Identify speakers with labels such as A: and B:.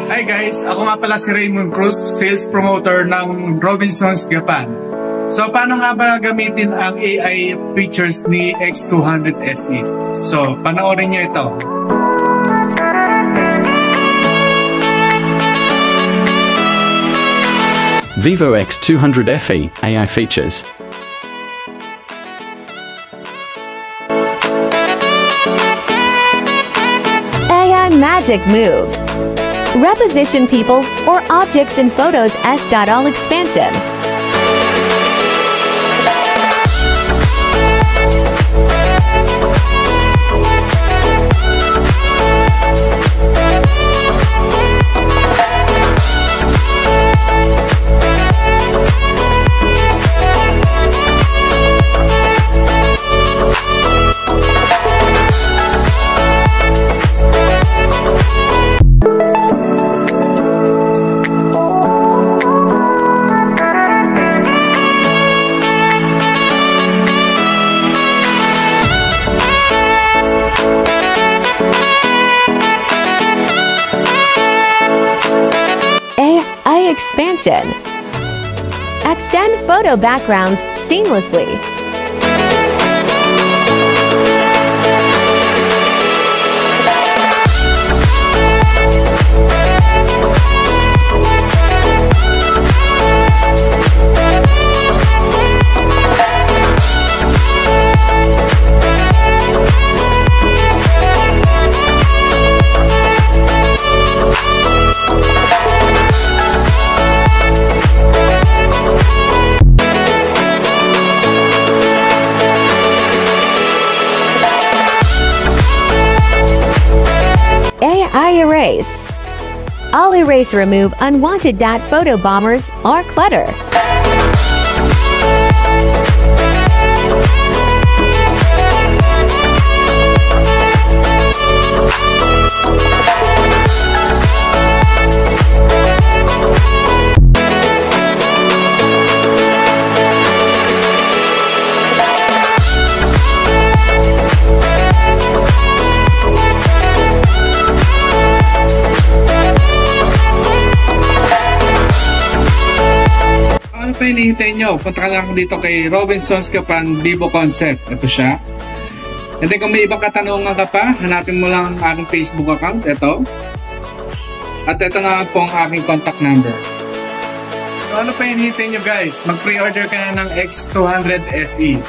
A: Hi guys, ako nga pala si Raymond Cruz, sales promoter ng Robinsons Gapan. So paano nga ba gamitin ang AI features ni X200 FE? So panoorin nyo ito.
B: Vivo X200 FE AI features.
C: AI Magic Move. Reposition people or objects in photos S.all expansion. AI expansion. Extend photo backgrounds seamlessly. AI Erase. I'll erase remove unwanted photo bombers or clutter.
A: Ano pa hinihintay nyo? Punta ka lang dito kay Robinsons Gapan Vivo Concept. Ito siya. And then kung may ibang katanungan ka pa, hanapin mo lang ang aking Facebook account. Ito. At ito na po ang aking contact number. So ano pa hinihintay nyo guys? Mag-pre-order ka na ng X200 FE.